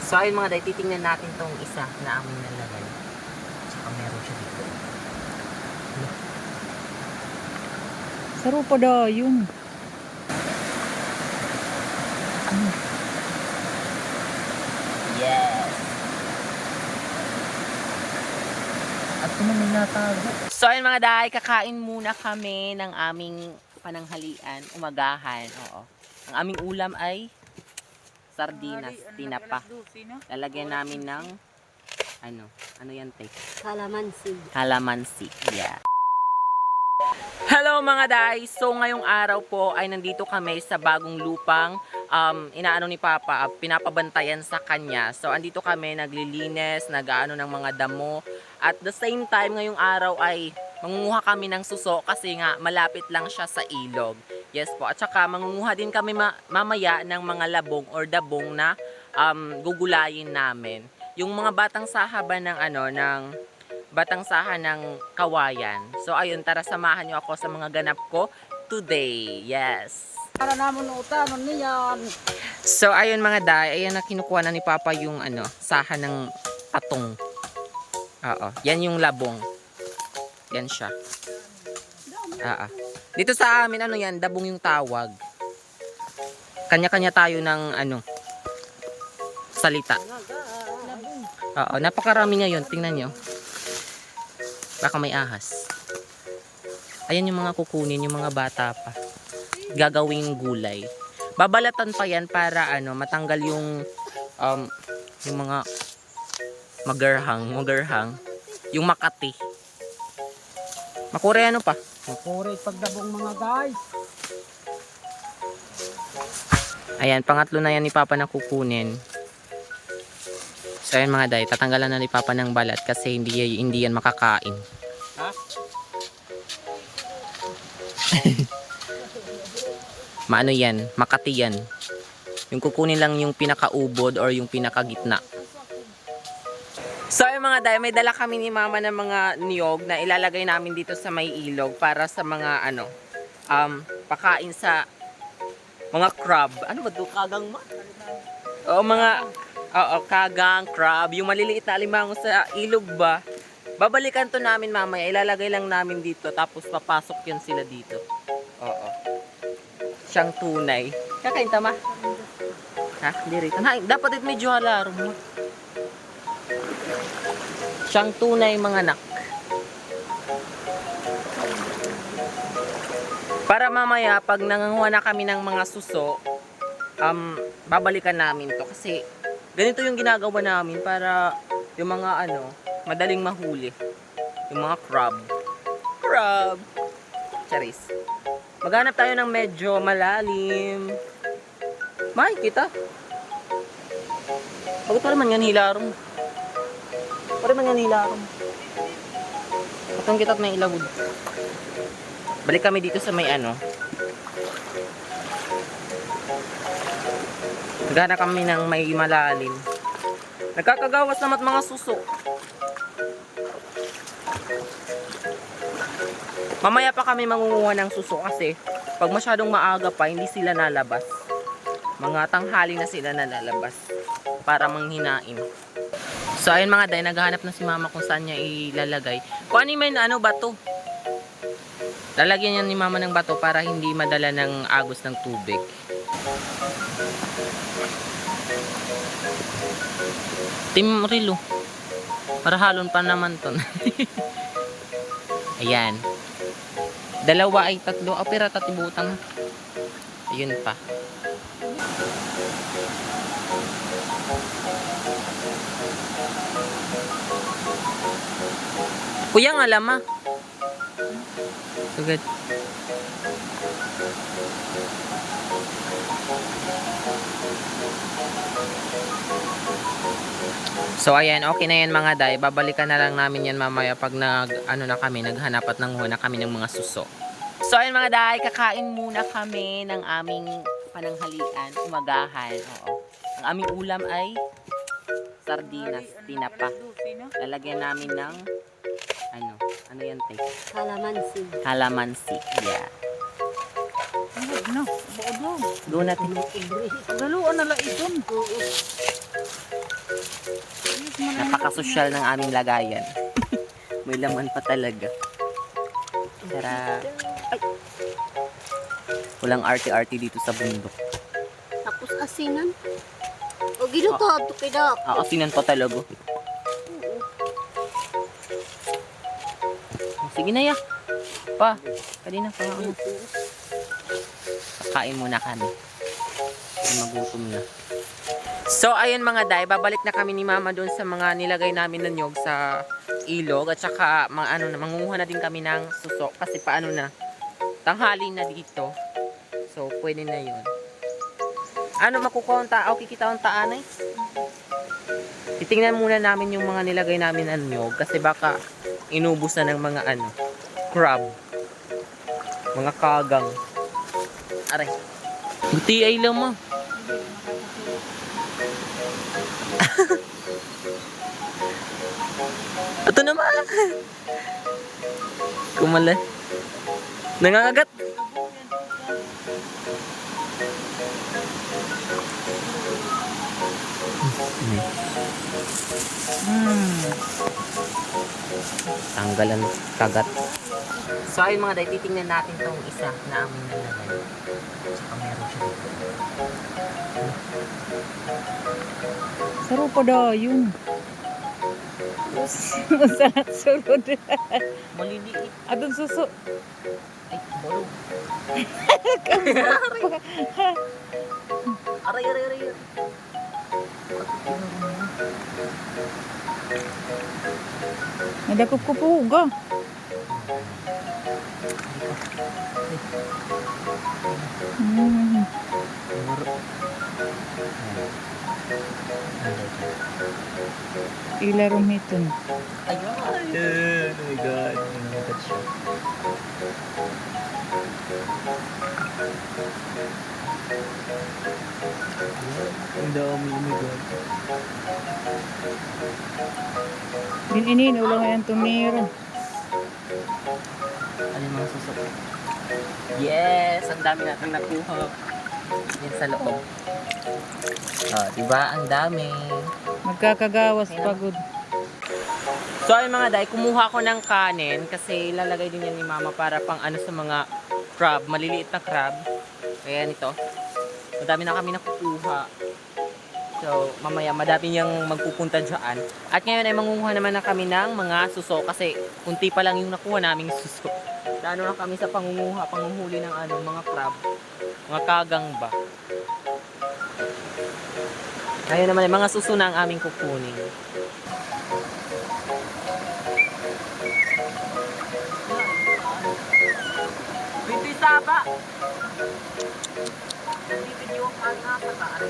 So ayun mga day, titingnan natin tong isa na aming nalagay. Tsaka meron siya dito. Sarupa da, yun. Yes! At kung may natago. So ayun mga day, kakain muna kami ng aming pananghalian, umagahan. Oo. Ang aming ulam ay sardinas, tinapa. Lalagyan namin ng ano yan, te? Kalamansi. Kalamansi. Yeah. Hello mga day! So ngayong araw po ay nandito kami sa bagong lupang inaano ni Papa, pinapabantayan sa kanya. So andito kami naglilinis, nag-aano ng mga damo. At the same time ngayong araw ay mangunguha kami ng suso kasi nga malapit lang siya sa ilog. Yes po. At saka mangunguha din kami mamaya ng mga labong or dabong na gugulayin namin. Yung mga batang sahaba ng batang saha ng kawayan. So ayun, tara samahan niyo ako sa mga ganap ko today. Yes. Para naman utanon niyan. So ayun mga day, ayan na kinukuha na ni Papa yung saha ng patong. Oo, yan yung labong. Yan siya. Oo. Dito sa amin yan, dabong yung tawag. Kanya-kanya tayo ng salita. Oo, napakarami ngayon, tingnan niyo. Baka may ahas. Ayan yung mga kukunin, yung mga bata pa. Gagawing gulay. Babalatan pa yan para matanggal yung mga magarhang, yung makati. Makure pa? Makure pagdabong mga guys. Ayan, pangatlo na yan ni Papa na kukunin. So ayan mga day, tatanggalan na ni Papa ng balat kasi hindi yan makakain. Ha? Maano yan, makati yan. Yung kukunin lang yung pinakaubod or yung pinakagitna. So ayun mga day, may dala kami ni Mama ng mga niyog na ilalagay namin dito sa may ilog para sa mga pakain sa mga crab. Ano ba ito? Kagang ma? Oo, kagang, crab. Yung maliliit na alimango sa ilog ba? Babalikan to namin mamaya. Ilalagay lang namin dito. Tapos papasok yun sila dito. Oo. Siyang tunay. Kakain tama? Ha? Hindi rito. Dapat ito medyo halaro mo. Siyang tunay mga anak. Para mamaya, pag nanganguha na kami ng mga suso, babalikan namin to. Kasi, ganito yung ginagawa namin para yung mga madaling mahuli. Yung mga crab. Crab! Charis. Maghanap tayo ng medyo malalim. Makikita. Bakit pa naman yan hilarong? Pa naman yan hilarong. Atong kita't may ilawod. Balik kami dito sa may Naghanap kami ng may malalim. Nagkakagawas naman mga suso. Mamaya pa kami mangunguha ng suso kasi pag masyadong maaga pa, hindi sila nalabas. Mga tanghali na sila nalalabas para manghinain. So ayun mga day, naghahanap na si Mama kung saan niya ilalagay. Kung ano may bato. Lalagyan niya ni Mama ng bato para hindi madala ng agos ng tubig. Tim Rilo. Para halon pa naman to. Ayan. Dalawa ay tatlo. Pera tatibutang. Ayun pa. Kuya nga lama. Sugad. So ayan, okay na yan mga day. Babalikan na lang namin yan mamaya pag na kami, naghanap at nanguha na kami ng mga suso. So ayan mga day, kakain muna kami ng aming pananghalian, umagahan. Oo. Ang aming ulam ay sardinas, tinapa. Lalagyan namin ng ano yan, te? Kalamansi. Kalamansi. Yeah. No, buod. Doon natin. Galuan na la iton. Napakasosyal ng aming lagayan. May laman pa talaga. Tara. Ay. Walang arte-arte dito sa bundok. Tapos asinan. O ginutahab to kay Dak. Aasinan pa talaga. Sige na ya. Pa, kanina pa ako. Kakain muna kami. Kasi magutom na. So, ayun mga day, babalik na kami ni Mama doon sa mga nilagay namin na nyog sa ilog. At saka, manguha na din kami ng suso. Kasi paano na, tanghali na dito. So, pwede na yun. Ano makukuha ang tao? Kikita ang taanay? Titingnan muna namin yung mga nilagay namin na nyog. Kasi baka inubos na ng mga crab. Mga kagang. Aray. Buti ay lang mo. Ito naman. Kumalan. Nangangagat. Tanggalan kagat. So ayun mga day, titingnan natin tong isa na aming nalagay. Saka meron siya dito. Sarap pa daw yun. Masarap sulod. Maliliit. Adun suso. Ay, bolog. Aray, aray, aray. Nadakop ko po ga. Ila rumiton. Ayun. Oh my God. Nangangagat siya. Ang dami, oh my God. Inin ulang yan tumiro. Ano yung mga susok? Yes! Ang dami natin nakuha. Yan sa loob. Oh, diba? Ang dami. Magkakagawas pagod. So ay mga day, kumuha ko ng kanin kasi ilalagay din yan ni Mama para pang sa mga crab, maliliit na crab. Kaya nito. Madami na kami nakukuha. So mamaya madami niyang magpupunta dyan. At ngayon ay mangunguha naman na kami ng mga suso kasi kunti pa lang yung nakuha naming suso. Dano na kami sa pangunghuli ng mga crab. Mga kagang ba. Ngayon naman ay mga suso na ang aming kukunin. Binti saba. Nandito yung sa taan.